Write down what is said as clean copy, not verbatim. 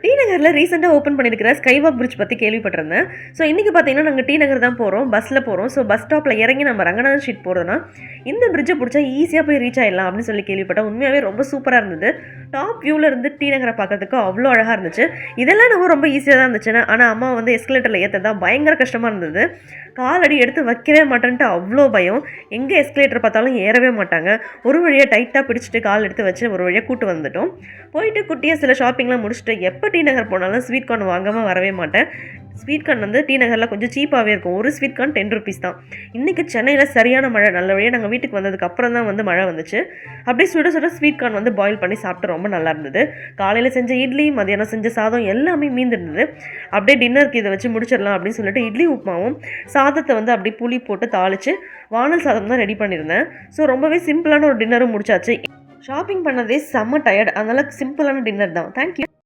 D நகரில் ரீசெண்டாக open பண்ணியிருக்கிற ஸ்கைவாக் பிரிட்ஜ் பற்றி கேள்விப்பட்டிருந்தேன். ஸோ இன்றைக்கி பார்த்தீங்கன்னா நாங்கள் டி நகர் தான் போகிறோம், பஸ்ஸில் போகிறோம். ஸோ பஸ் ஸ்டாப்பில் இறங்கி நம்ம ரங்கநாதன் ஸ்ட்ரீட் போகிறோன்னா இந்த பிரிட்ஜை பிடிச்சா ஈஸியாக போய் ரீச் ஆகிடலாம் அப்படின்னு சொல்லி கேள்விப்பட்டேன். உண்மையாகவே ரொம்ப சூப்பராக இருந்தது. டாப் வியூவில் இருந்து டி நகரை பார்க்கறதுக்கு அவ்வளோ அழகாக இருந்துச்சு. இதெல்லாம் நம்ம ரொம்ப ஈஸியாக தான் இருந்துச்சுன்னா, ஆனால் அம்மா வந்து எஸ்கலேட்டரில் ஏற்றதா பயங்கர கஷ்டமாக இருந்தது. காலடி எடுத்து வைக்கவே மாட்டேன்ட்டு அவ்வளோ பயம். எங்கே எஸ்கலேட்டர் பார்த்தாலும் ஏறவே மாட்டாங்க. ஒரு வழியாக டைட்டாக பிடிச்சிட்டு கால் எடுத்து வச்சு ஒரு வழியாக கூட்டு வந்துட்டோம். போயிட்டு குட்டியாக சில ஷாப்பிங்லாம் முடிச்சுட்டு எப்போ டி நகர் போனாலும் ஸ்வீட் கார்ன் வாங்காமல் வரவே மாட்டேன். ஸ்வீட் கார்ன் வந்து டி நகரில் கொஞ்சம் சீப்பாகவே இருக்கும். ஒரு ஸ்வீட் கார்ன் 10 ருபீஸ் தான். இன்றைக்கி சென்னையில் சரியான மழை. நல்ல வழியாக நாங்கள் வீட்டுக்கு வந்ததுக்கு அப்புறம் தான் வந்து மழை வந்துச்சு. அப்படியே சுட சுட ஸ்வீட் கார்ன் வந்து பாயில் பண்ணி சாப்பிட்டு ரொம்ப நல்லா இருந்தது. காலையில் செஞ்ச இட்லி, மதியானம் செஞ்ச சாதம் எல்லாமே மீந்திருந்தது. அப்படியே டின்னருக்கு இதை வச்சு முடிச்சிடலாம் அப்படின்னு சொல்லிட்டு இட்லி உப்புமாவும் சாதத்தை வந்து அப்படியே புளி போட்டு தாளித்து வானல் சாதம் தான் ரெடி பண்ணியிருந்தேன். ஸோ ரொம்பவே சிம்பிளான ஒரு டின்னரும் முடிச்சாச்சு. ஷாப்பிங் பண்ணதே செம்ம டயர்ட், அதனால் சிம்பிளான டின்னர் தான். தேங்க்யூ.